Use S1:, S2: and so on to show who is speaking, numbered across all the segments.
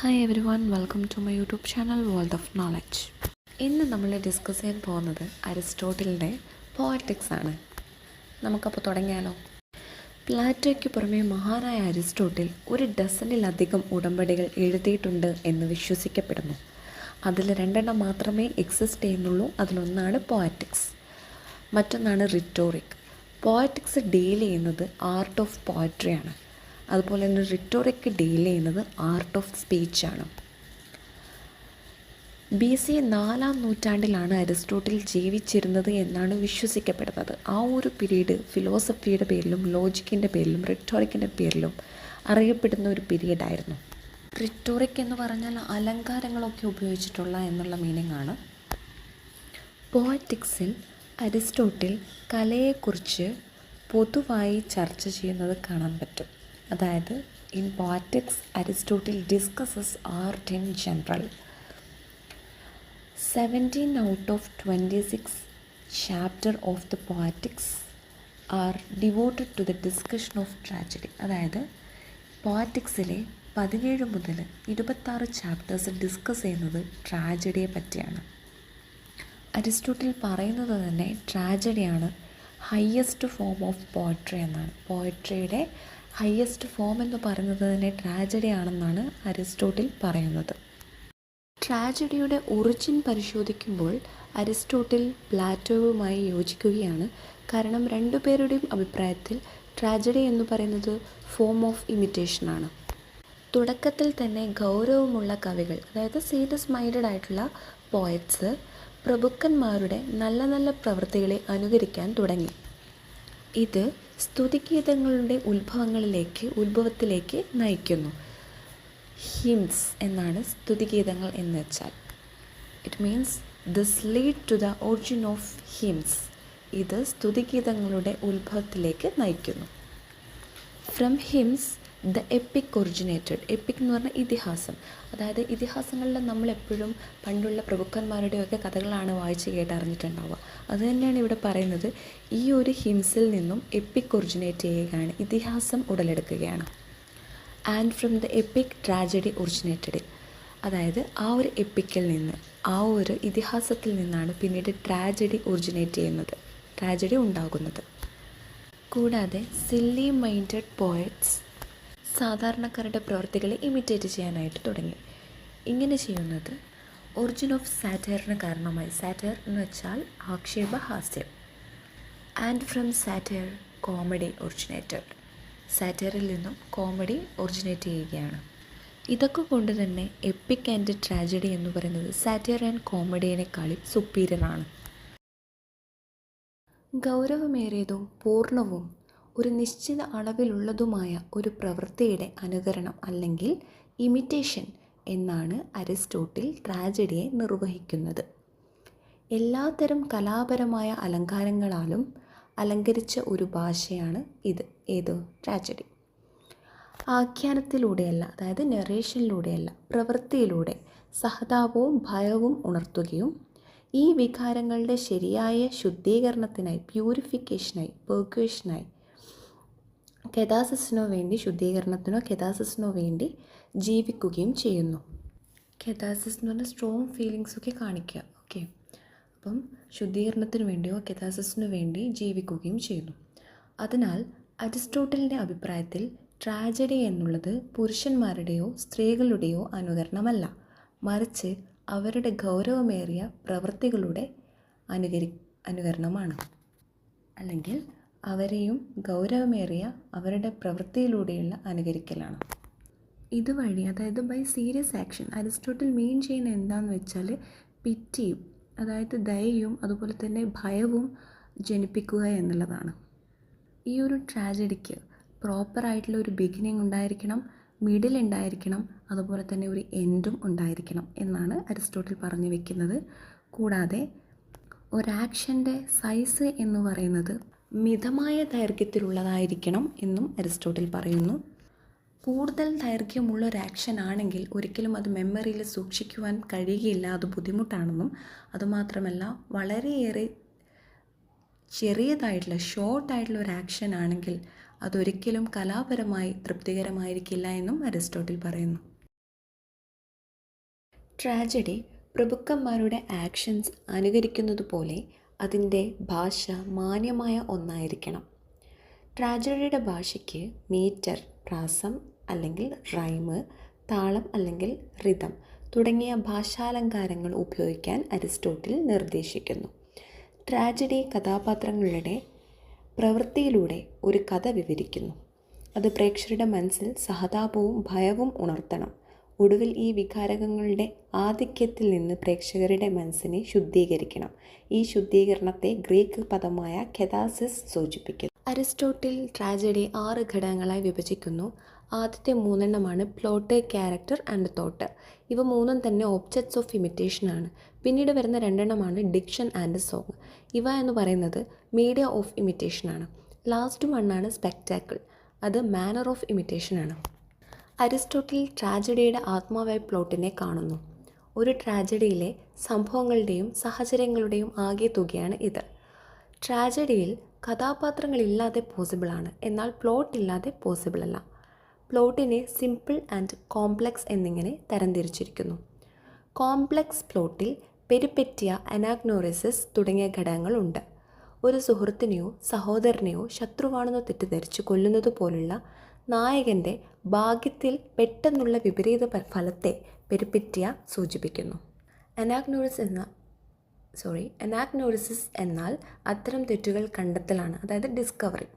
S1: Hi everyone, welcome to my YouTube channel world of knowledge. ഇന്ന് നമ്മൾ discuss ചെയ്യാൻ പോകുന്നത് അരിസ്റ്റോട്ടിലിൻ്റെ പോയറ്റിക്സ് ആണ്. നമുക്കപ്പോൾ തുടങ്ങിയാലോ? പ്ലാറ്റോയ്ക്ക് പുറമെ മഹാനായ അരിസ്റ്റോട്ടിൽ ഒരു ഡസനിലധികം ഉടമ്പടികൾ എഴുതിയിട്ടുണ്ട് എന്ന് വിശ്വസിക്കപ്പെടുന്നു. അതിൽ 2 മാത്രമേ എക്സിസ്റ്റ് ചെയ്യുന്നുള്ളൂ. അതിലൊന്നാണ് പോയറ്റിക്സ്, മറ്റൊന്നാണ് റിറ്റോറിക്. പോയറ്റിക്സ് ഡീൽ ചെയ്യുന്നത് ആർട്ട് ഓഫ് പോയട്രിയാണ്. അതുപോലെ തന്നെ റിറ്റോറിക് ഡീൽ ചെയ്യുന്നത് ആർട്ട് ഓഫ് സ്പീച്ചാണ്. BC 4-ാം നൂറ്റാണ്ടിലാണ് അരിസ്റ്റോട്ടിൽ ജീവിച്ചിരുന്നത് എന്നാണ് വിശ്വസിക്കപ്പെടുന്നത്. ആ ഒരു പീരീഡ് ഫിലോസഫിയുടെ പേരിലും ലോജിക്കിൻ്റെ പേരിലും റിറ്റോറിക്കിൻ്റെ പേരിലും അറിയപ്പെടുന്ന ഒരു പീരീഡായിരുന്നു. റിറ്റോറിക് എന്ന് പറഞ്ഞാൽ അലങ്കാരങ്ങളൊക്കെ ഉപയോഗിച്ചിട്ടുള്ള എന്നുള്ള മീനിങ് ആണ്. പോയറ്റിക്സിൽ അരിസ്റ്റോട്ടിൽ കലയെക്കുറിച്ച് പൊതുവായി ചർച്ച ചെയ്യുന്നത് കാണാൻ പറ്റും. അതായത് in poetics Aristotle discusses art in general. 17 out of 26 chapter of the poetics are devoted to the discussion of tragedy. അതായത് പോയറ്റിക്സിലെ 17 മുതൽ 26 ചാപ്റ്റേഴ്സ് ഡിസ്കസ് ചെയ്യുന്നത് ട്രാജഡിയെ പറ്റിയാണ്. അരിസ്റ്റോട്ടിൽ പറയുന്നത് തന്നെ ട്രാജഡിയാണ് ഹയസ്റ്റ് ഫോം ഓഫ് പോയട്രി എന്നാണ്. പോയട്രിയുടെ ഹയസ്റ്റ് ഫോം എന്ന് പറയുന്നത് തന്നെ ട്രാജഡി ആണെന്നാണ് അരിസ്റ്റോട്ടിൽ പറയുന്നത്. ട്രാജഡിയുടെ ഒറിജിൻ പരിശോധിക്കുമ്പോൾ അരിസ്റ്റോട്ടിൽ പ്ലാറ്റോവുമായി യോജിക്കുകയാണ്. കാരണം രണ്ടുപേരുടെയും അഭിപ്രായത്തിൽ ട്രാജഡി എന്ന് പറയുന്നത് ഫോം ഓഫ് ഇമിറ്റേഷനാണ്. തുടക്കത്തിൽ തന്നെ ഗൗരവമുള്ള കവികൾ, അതായത് സീരിയസ് മൈൻഡഡ് ആയിട്ടുള്ള പോയറ്റ്സ് പ്രഭുക്കന്മാരുടെ നല്ല നല്ല പ്രവൃത്തികളെ അനുകരിക്കാൻ തുടങ്ങി. ഇത് സ്തുതിഗീതങ്ങളുടെ ഉത്ഭവത്തിലേക്ക് നയിക്കുന്നു. ഹിംസ് എന്നാണ് സ്തുതിഗീതങ്ങൾ എന്ന് വെച്ചാൽ. It means this lead to the origin of hymns. ഇത് സ്തുതിഗീതങ്ങളുടെ ഉത്ഭവത്തിലേക്ക് നയിക്കുന്നു. From hymns the epic originated. Epic എന്ന് പറഞ്ഞാൽ ഇതിഹാസം. അതായത് ഇതിഹാസങ്ങളിൽ നമ്മളെപ്പോഴും പണ്ടുള്ള പ്രഭുക്കന്മാരുടെയൊക്കെ കഥകളാണ് വായിച്ച് കേട്ടറിഞ്ഞിട്ടുണ്ടാവുക. അതുതന്നെയാണ് ഇവിടെ പറയുന്നത്. ഈ ഒരു ഹിംസിൽ നിന്നും എപ്പിക് ഒറിജിനേറ്റ് ചെയ്യുകയാണ്, ഇതിഹാസം ഉടലെടുക്കുകയാണ്. And from the epic tragedy originated. അതായത് ആ ഒരു എപ്പിക്കിൽ നിന്ന്, ആ ഒരു ഇതിഹാസത്തിൽ നിന്നാണ് പിന്നീട് ട്രാജഡി ഒറിജിനേറ്റ് ചെയ്യുന്നത്, ട്രാജഡി ഉണ്ടാകുന്നത്. കൂടാതെ സില്ലി മൈൻഡഡ് പോയറ്റ്സ് സാധാരണക്കാരുടെ പ്രവർത്തികളെ ഇമിറ്റേറ്റ് ചെയ്യാനായിട്ട് തുടങ്ങി. ഇങ്ങനെ ചെയ്യുന്നത് ഒറിജിൻ ഓഫ് സാറ്റയറിന് കാരണമായി. സാറ്റയർ എന്ന് വെച്ചാൽ ആക്ഷേപഹാസ്യം. And from satire comedy originated. സാറ്റയറിൽ നിന്നും കോമഡി ഒറിജിനേറ്റ് ചെയ്യുകയാണ്. ഇതൊക്കെ കൊണ്ട് തന്നെ എപ്പിക് ആൻഡ് ട്രാജഡി എന്ന് പറയുന്നത് സാറ്റയർ ആൻഡ് കോമഡിയേക്കാളും സുപ്പീരിയറാണ്. ഗൗരവമേറിയതും പൂർണ്ണവും ഒരു നിശ്ചിത അളവിലുള്ളതുമായ ഒരു പ്രവൃത്തിയുടെ അനുകരണം അല്ലെങ്കിൽ ഇമിറ്റേഷൻ എന്നാണ് അരിസ്റ്റോട്ടിൽ ട്രാജഡിയെ നിർവഹിക്കുന്നത്. എല്ലാത്തരം കലാപരമായ അലങ്കാരങ്ങളാലും അലങ്കരിച്ച ഒരു ഭാഷയാണ് ഇത്. ഏത്? ട്രാജഡി. ആഖ്യാനത്തിലൂടെയല്ല, അതായത് നറേഷനിലൂടെയല്ല, പ്രവൃത്തിയിലൂടെ സഹതാപവും ഭയവും ഉണർത്തുകയും ഈ വികാരങ്ങളുടെ ശരിയായ ശുദ്ധീകരണത്തിനായി, പ്യൂരിഫിക്കേഷനായി, പെർക്വേഷനായി, കെതാസിസിനോ വേണ്ടി ജീവിക്കുകയും ചെയ്യുന്നു. കെതാസിസ് എന്ന് പറഞ്ഞാൽ സ്ട്രോങ് ഫീലിങ്സൊക്കെ കാണിക്കുക. ഓക്കെ, അപ്പം ശുദ്ധീകരണത്തിന് വേണ്ടിയോ കെതാസിസിനു വേണ്ടി ജീവിക്കുകയും ചെയ്യുന്നു. അതിനാൽ അരിസ്റ്റോട്ടലിൻ്റെ അഭിപ്രായത്തിൽ ട്രാജഡി എന്നുള്ളത് പുരുഷന്മാരുടെയോ സ്ത്രീകളുടെയോ അനുകരണമല്ല, മറിച്ച് അവരുടെ ഗൗരവമേറിയ പ്രവൃത്തികളുടെ അനുകരണമാണ്. അല്ലെങ്കിൽ അവരെയും ഗൗരവമേറിയ അവരുടെ പ്രവൃത്തിയിലൂടെയുള്ള അനുകരിക്കലാണ്. ഇതുവഴി, അതായത് ബൈ സീരിയസ് ആക്ഷൻ, അരിസ്റ്റോട്ടിൽ മീൻ ചെയ്യുന്ന എന്താണെന്ന് വെച്ചാൽ പിറ്റിയും, അതായത് ദയയും അതുപോലെ തന്നെ ഭയവും ജനിപ്പിക്കുക എന്നുള്ളതാണ്. ഈ ഒരു ട്രാജഡിക്ക് പ്രോപ്പറായിട്ടുള്ള ഒരു ബിഗിനിങ് ഉണ്ടായിരിക്കണം, മിഡിൽ ഉണ്ടായിരിക്കണം, അതുപോലെ തന്നെ ഒരു എൻഡും ഉണ്ടായിരിക്കണം എന്നാണ് അരിസ്റ്റോട്ടിൽ പറഞ്ഞു വയ്ക്കുന്നത്. കൂടാതെ ഒരാക്ഷൻ്റെ സൈസ് എന്ന് പറയുന്നത് മിതമായ ദൈർഘ്യത്തിലുള്ളതായിരിക്കണം എന്നും അരിസ്റ്റോട്ടിൽ പറയുന്നു. കൂടുതൽ ദൈർഘ്യമുള്ള ഒരു ആക്ഷൻ ആണെങ്കിൽ ഒരിക്കലും അത് മെമ്മറിയിൽ സൂക്ഷിക്കുവാൻ കഴിയുകയില്ല, അത് ബുദ്ധിമുട്ടാണെന്നും, അതുമാത്രമല്ല വളരെയേറെ ചെറിയതായിട്ടുള്ള ഷോർട്ടായിട്ടുള്ള ഒരു ആക്ഷൻ ആണെങ്കിൽ അതൊരിക്കലും കലാപരമായി തൃപ്തികരമായിരിക്കില്ല എന്നും അരിസ്റ്റോട്ടിൽ പറയുന്നു. ട്രാജഡി പ്രഭുക്കന്മാരുടെ ആക്ഷൻസ് അനുകരിക്കുന്നതുപോലെ അതിൻ്റെ ഭാഷ മാന്യമായ ഒന്നായിരിക്കണം. ട്രാജഡിയുടെ ഭാഷയ്ക്ക് മീറ്റർ, പ്രാസം അല്ലെങ്കിൽ റൈമ്, താളം അല്ലെങ്കിൽ റിതം തുടങ്ങിയ ഭാഷാലങ്കാരങ്ങൾ ഉപയോഗിക്കാൻ അരിസ്റ്റോട്ടിൽ നിർദ്ദേശിക്കുന്നു. ട്രാജഡി കഥാപാത്രങ്ങളുടെ പ്രവൃത്തിയിലൂടെ ഒരു കഥ വിവരിക്കുന്നു. അത് പ്രേക്ഷകരുടെ മനസ്സിൽ സഹതാപവും ഭയവും ഉണർത്തണം. ഒടുവിൽ ഈ വികാരങ്ങളുടെ ആധിക്യത്തിൽ നിന്ന് പ്രേക്ഷകരുടെ മനസ്സിനെ ശുദ്ധീകരിക്കണം. ഈ ശുദ്ധീകരണത്തെ ഗ്രീക്ക് പദമായ കെതാസിസ് സൂചിപ്പിക്കുന്നു. അരിസ്റ്റോട്ടിൽ ട്രാജഡി 6 ഘടകങ്ങളായി വിഭജിക്കുന്നു. ആദ്യത്തെ 3 പ്ലോട്ട്, ക്യാരക്ടർ ആൻഡ് തോട്ട്. ഇവ 3 തന്നെ ഒബ്ജക്ട്സ് ഓഫ് ഇമിറ്റേഷൻ ആണ്. പിന്നീട് വരുന്ന 2 ഡിക്ഷൻ ആൻഡ് സോങ്. ഇവ എന്ന് പറയുന്നത് മീഡിയ ഓഫ് ഇമിറ്റേഷൻ ആണ്. Last 1 spectacle. അത് മാനർ ഓഫ് ഇമിറ്റേഷൻ ആണ്. അരിസ്റ്റോട്ടിൽ ട്രാജഡിയുടെ ആത്മാവായി പ്ലോട്ടിനെ കാണുന്നു. ഒരു ട്രാജഡിയിലെ സംഭവങ്ങളുടെയും സാഹചര്യങ്ങളുടെയും ആകെ തുകയാണ് ഇത്. ട്രാജഡിയിൽ കഥാപാത്രങ്ങളില്ലാതെ പോസിബിളാണ്, എന്നാൽ പ്ലോട്ട് ഇല്ലാതെ പോസിബിൾ അല്ല. പ്ലോട്ടിനെ സിമ്പിൾ ആൻഡ് കോംപ്ലക്സ് എന്നിങ്ങനെ തരംതിരിച്ചിരിക്കുന്നു. കോംപ്ലക്സ് പ്ലോട്ടിൽ പെരിപെറ്റിയ, അനാഗ്നോറിസിസ് തുടങ്ങിയ ഘടകങ്ങളുണ്ട്. ഒരു സുഹൃത്തിനെയോ സഹോദരനെയോ ശത്രുവാണെന്ന് തെറ്റിദ്ധരിച്ച് കൊല്ലുന്നത് പോലുള്ള നായകൻ്റെ ഭാഗ്യത്തിൽ പെട്ടെന്നുള്ള വിപരീത ഫലത്തെ പെരിപെറ്റിയ സൂചിപ്പിക്കുന്നു. അനാഗ്നോറിസിസ് എന്നാൽ അത്തരം തെറ്റുകൾ കണ്ടെത്തലാണ്, അതായത് ഡിസ്കവറി.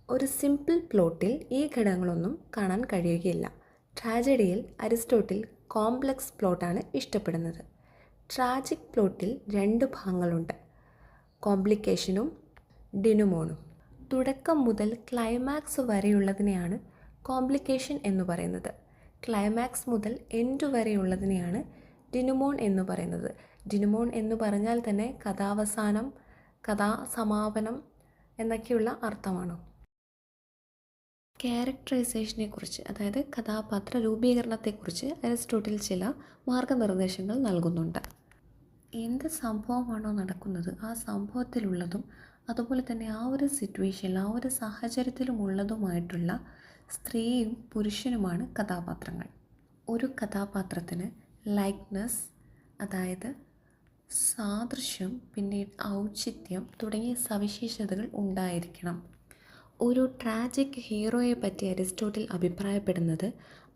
S1: ഒരു സിമ്പിൾ പ്ലോട്ടിൽ ഈ ഘടകങ്ങളൊന്നും കാണാൻ കഴിയുകയില്ല. ട്രാജഡിയിൽ അരിസ്റ്റോട്ടിൽ കോംപ്ലക്സ് പ്ലോട്ടാണ് ഇഷ്ടപ്പെടുന്നത്. ട്രാജിക് പ്ലോട്ടിൽ 2 ഭാഗങ്ങളുണ്ട്, കോംപ്ലിക്കേഷനും ഡിനുമോണും. തുടക്കം മുതൽ ക്ലൈമാക്സ് വരെയുള്ളതിനെയാണ് കോംപ്ലിക്കേഷൻ എന്ന് പറയുന്നത്. ക്ലൈമാക്സ് മുതൽ എൻഡ് വരെയുള്ളതിനെയാണ് ഡിനുമോൺ എന്ന് പറയുന്നത്. ഡിനുമോൺ എന്ന് പറഞ്ഞാൽ തന്നെ കഥാവസാനം, കഥാസമാപനം എന്നൊക്കെയുള്ള അർത്ഥമാണ്. ക്യാരക്ടറൈസേഷനെ കുറിച്ച്, അതായത് കഥാപാത്ര രൂപീകരണത്തെക്കുറിച്ച് അരിസ്റ്റോട്ടിൽ ചില മാർഗനിർദ്ദേശങ്ങൾ നൽകുന്നുണ്ട്. എന്ത് സംഭവമാണോ നടക്കുന്നത് ആ സംഭവത്തിലുള്ളതും അതുപോലെ തന്നെ ആ ഒരു സിറ്റുവേഷനിൽ, ആ ഒരു സാഹചര്യത്തിലുമുള്ളതുമായിട്ടുള്ള സ്ത്രീയും പുരുഷനുമാണ് കഥാപാത്രങ്ങൾ. ഒരു കഥാപാത്രത്തിന് ലൈക്ക്നെസ്, അതായത് സാദൃശ്യം, പിന്നെ ഔചിത്യം തുടങ്ങിയ സവിശേഷതകൾ ഉണ്ടായിരിക്കണം. ഒരു ട്രാജിക് ഹീറോയെ പറ്റി അരിസ്റ്റോട്ടിൽ അഭിപ്രായപ്പെടുന്നത്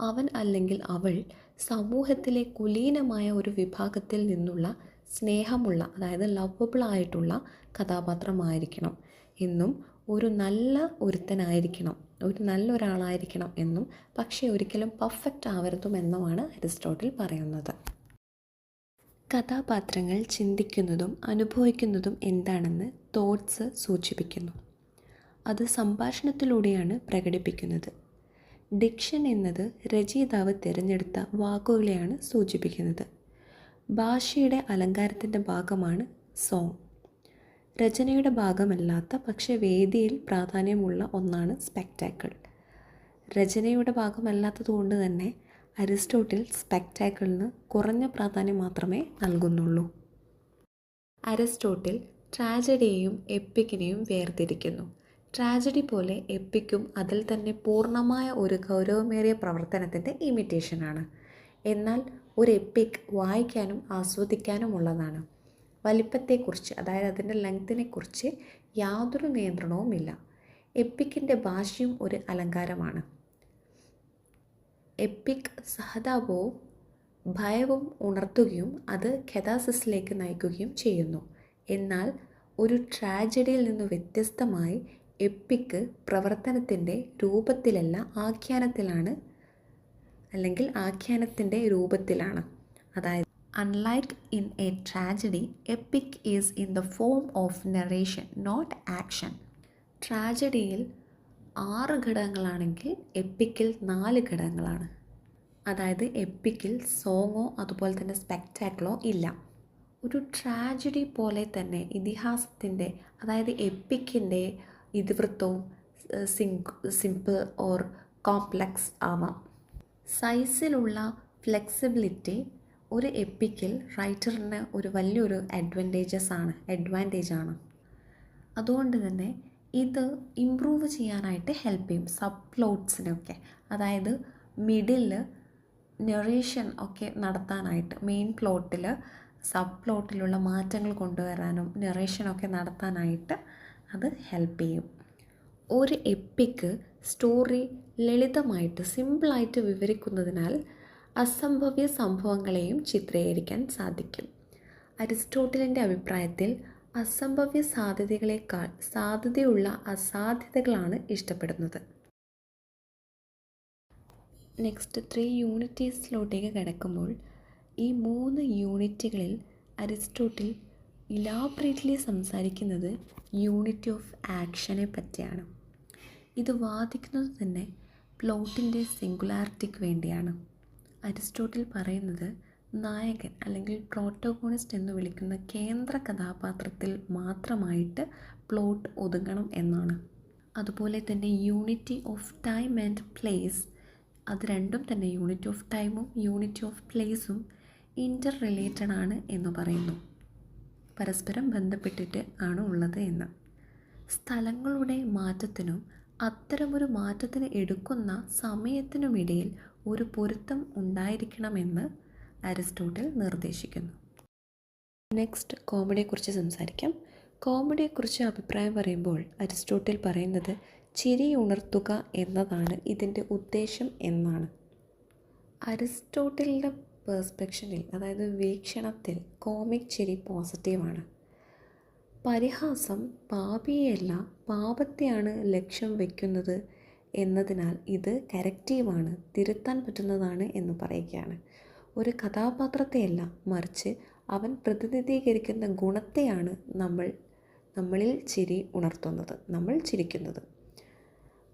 S1: അവൻ അല്ലെങ്കിൽ അവൾ സമൂഹത്തിലെ കുലീനമായ ഒരു വിഭാഗത്തിൽ നിന്നുള്ള സ്നേഹമുള്ള, അതായത് ലവബിൾ ആയിട്ടുള്ള കഥാപാത്രമായിരിക്കണം എന്നും ഒരു നല്ല ഒരുത്തനായിരിക്കണം, ഒരു നല്ലൊരാളായിരിക്കണം എന്നും, പക്ഷേ ഒരിക്കലും പെർഫെക്റ്റ് ആവരുതുമെന്നുമാണ് അരിസ്റ്റോട്ടിൽ പറയുന്നത്. കഥാപാത്രങ്ങൾ ചിന്തിക്കുന്നതും അനുഭവിക്കുന്നതും എന്താണെന്ന് തോട്ട്സ് സൂചിപ്പിക്കുന്നു. അത് സംഭാഷണത്തിലൂടെയാണ് പ്രകടിപ്പിക്കുന്നത്. ഡിക്ഷൻ എന്നത് രചയിതാവ് തിരഞ്ഞെടുത്ത വാക്കുകളെയാണ് സൂചിപ്പിക്കുന്നത്. ഭാഷയുടെ അലങ്കാരത്തിൻ്റെ ഭാഗമാണ് സോങ്. രചനയുടെ ഭാഗമല്ലാത്ത പക്ഷേ വേദിയിൽ പ്രാധാന്യമുള്ള ഒന്നാണ് സ്പെക്ടാക്കിൾ. രചനയുടെ ഭാഗമല്ലാത്തതുകൊണ്ട് തന്നെ അരിസ്റ്റോട്ടിൽ സ്പെക്ടാക്കിളിന് കുറഞ്ഞ പ്രാധാന്യം മാത്രമേ നൽകുന്നുള്ളൂ. അരിസ്റ്റോട്ടിൽ ട്രാജഡിയെയും എപ്പിക്കിനെയും വേർതിരിക്കുന്നു. ട്രാജഡി പോലെ എപ്പിക്കും അതിൽ തന്നെ പൂർണ്ണമായ ഒരു ഗൗരവമേറിയ പ്രവർത്തനത്തിൻ്റെ ഇമിറ്റേഷനാണ്. എന്നാൽ ഒരു എപ്പിക് വായിക്കാനും ആസ്വദിക്കാനുമുള്ളതാണ്. വലിപ്പത്തെക്കുറിച്ച്, അതായത് അതിൻ്റെ ലെങ്തിനെക്കുറിച്ച് യാതൊരു നിയന്ത്രണവുമില്ല. എപ്പിക്കിൻ്റെ ഭാഷയും ഒരു അലങ്കാരമാണ്. എപ്പിക് സഹതാപവും ഭയവും ഉണർത്തുകയും അത് കെതാസിസിലേക്ക് നയിക്കുകയും ചെയ്യുന്നു. എന്നാൽ ഒരു ട്രാജഡിയിൽ നിന്ന് വ്യത്യസ്തമായി എപ്പിക് പ്രവർത്തനത്തിൻ്റെ രൂപത്തിലല്ല, ആഖ്യാനത്തിലാണ്, അല്ലെങ്കിൽ ആഖ്യാനത്തിൻ്റെ രൂപത്തിലാണ്. അതായത് unlike in a tragedy, epic is in the form of narration, not action. ട്രാജഡിയിൽ 6 ഘടകങ്ങളാണെങ്കിൽ എപ്പിക്കിൽ 4 ഘടകങ്ങളാണ്. അതായത് എപ്പിക്കിൽ സോങ്ങോ അതുപോലെ തന്നെ സ്പെക്ടാക്കിളോ ഇല്ല. ഒരു ട്രാജഡി പോലെ തന്നെ ഇതിഹാസത്തിൻ്റെ, അതായത് എപ്പിക്കിൻ്റെ ഇതിവൃത്തവും സിമ്പിൾ ഓർ കോംപ്ലക്സ് ആവാം. സൈസിലുള്ള ഫ്ലെക്സിബിലിറ്റി ഒരു എപ്പിക്കിൽ റൈറ്ററിന് ഒരു വലിയൊരു അഡ്വാൻറ്റേജാണ്. അതുകൊണ്ട് തന്നെ ഇത് ഇമ്പ്രൂവ് ചെയ്യാനായിട്ട് ഹെൽപ്പ് ചെയ്യും സബ് പ്ലോട്ട്സിനൊക്കെ. അതായത് മിഡിൽ നറേഷൻ ഒക്കെ നടത്താനായിട്ട് മെയിൻ പ്ലോട്ടിൽ സബ് പ്ലോട്ടിലുള്ള മാറ്റങ്ങൾ കൊണ്ടുവരാനും നറേഷനൊക്കെ നടത്താനായിട്ട് അത് ഹെൽപ്പ് ചെയ്യും. ഒരു എപ്പിക്ക് സ്റ്റോറി ലളിതമായിട്ട് സിമ്പിളായിട്ട് വിവരിക്കുന്നതിനാൽ അസംഭവ്യ സംഭവങ്ങളെയും ചിത്രീകരിക്കാൻ സാധിക്കും. അരിസ്റ്റോട്ടിലിൻ്റെ അഭിപ്രായത്തിൽ അസംഭവ്യ സാധ്യതകളേക്കാൾ സാധ്യതയുള്ള അസാധ്യതകളാണ് ഇഷ്ടപ്പെടുന്നത്. നെക്സ്റ്റ് 3 യൂണിറ്റീസിലോട്ടേക്ക് കിടക്കുമ്പോൾ ഈ 3 യൂണിറ്റുകളിൽ അരിസ്റ്റോട്ടിൽ ഇലാബറേറ്റ്ലി സംസാരിക്കുന്നത് യൂണിറ്റി ഓഫ് ആക്ഷനെ പറ്റിയാണ്. ഇത് വാദിക്കുന്നത് തന്നെ പ്ലോട്ടിൻ്റെ സിംഗുലാരിറ്റിക്ക് വേണ്ടിയാണ്. അരിസ്റ്റോട്ടിൽ പറയുന്നത് നായകൻ അല്ലെങ്കിൽ പ്രോട്ടോഗോണിസ്റ്റ് എന്ന് വിളിക്കുന്ന കേന്ദ്ര കഥാപാത്രത്തിൽ മാത്രമായിട്ട് പ്ലോട്ട് ഒതുങ്ങണം എന്നാണ്. അതുപോലെ തന്നെ unity of time and place, അത് രണ്ടും തന്നെ യൂണിറ്റ് ഓഫ് ടൈമും യൂണിറ്റ് ഓഫ് പ്ലേസും ഇൻ്റർ റിലേറ്റഡ് ആണ് എന്ന് പറയുന്നു. പരസ്പരം ബന്ധപ്പെട്ടിട്ട് ആണ് ഉള്ളത് എന്ന്. സ്ഥലങ്ങളുടെ മാറ്റത്തിനും അത്തരമൊരു മാറ്റത്തിന് എടുക്കുന്ന സമയത്തിനുമിടയിൽ ഒരു പൊരുത്തം ഉണ്ടായിരിക്കണമെന്ന് അരിസ്റ്റോട്ടിൽ നിർദ്ദേശിക്കുന്നു. നെക്സ്റ്റ് കോമഡിയെക്കുറിച്ച് സംസാരിക്കാം. കോമഡിയെക്കുറിച്ച് അഭിപ്രായം പറയുമ്പോൾ അരിസ്റ്റോട്ടിൽ പറയുന്നത് ചിരി ഉണർത്തുക എന്നതാണ് ഇതിൻ്റെ ഉദ്ദേശം എന്നാണ്. അരിസ്റ്റോട്ടിലിൻ്റെ പേഴ്സ്പെക്ഷനിൽ, അതായത് വീക്ഷണത്തിൽ, കോമിക് ചിരി പോസിറ്റീവാണ്. പരിഹാസം പാപിയെയല്ല പാപത്തെയാണ് ലക്ഷ്യം വയ്ക്കുന്നത് എന്നതിനാൽ ഇത് കറക്റ്റീവാണ്, തിരുത്താൻ പറ്റുന്നതാണ് എന്ന് പറയുകയാണ്. ഒരു കഥാപാത്രത്തെയല്ല, മറിച്ച് അവൻ പ്രതിനിധീകരിക്കുന്ന ഗുണത്തെയാണ് നമ്മളിൽ ചിരി ഉണർത്തുന്നത്, നമ്മൾ ചിരിക്കുന്നത്.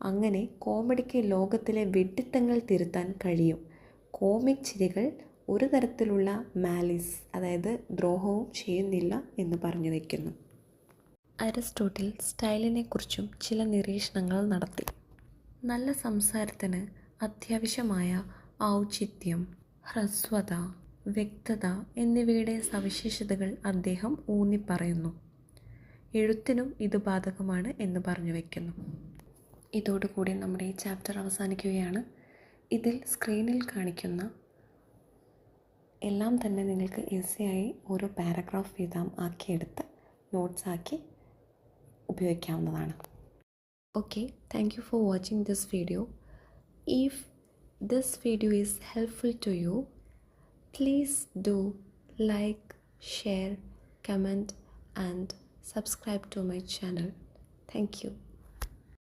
S1: അങ്ങനെ കോമഡിക്ക് ലോകത്തിലെ വിഡ്ഢിത്തങ്ങൾ തിരുത്താൻ കഴിയും. കോമിക് ചിരികൾ ഒരു തരത്തിലുള്ള മാലിസ്, അതായത് ദ്രോഹവും ചെയ്യുന്നില്ല എന്ന് പറഞ്ഞു വയ്ക്കുന്നു. അരിസ്റ്റോട്ടിൽ സ്റ്റൈലിനെക്കുറിച്ചും ചില നിരീക്ഷണങ്ങൾ നടത്തി. നല്ല സംസാരത്തിന് അത്യാവശ്യമായ ഔചിത്യം, ഹ്രസ്വത, വ്യക്തത എന്നിവയുടെ സവിശേഷതകൾ അദ്ദേഹം ഊന്നിപ്പറയുന്നു. എഴുത്തിനും ഇത് ബാധകമാണ് എന്ന് പറഞ്ഞു വയ്ക്കുന്നു. ഇതോടുകൂടി നമ്മുടെ ഈ ചാപ്റ്റർ അവസാനിക്കുകയാണ്. ഇതിൽ സ്ക്രീനിൽ കാണിക്കുന്ന എല്ലാം തന്നെ നിങ്ങൾക്ക് ഈസിയായി ഓരോ പാരഗ്രാഫ് വീതം ആക്കിയെടുത്ത് നോട്ട്സ് ആക്കി ഉപയോഗിക്കാവുന്നതാണ്. Okay, thank you for watching this video. If this video is helpful to you, please do like, share, comment and subscribe to my channel. Thank you.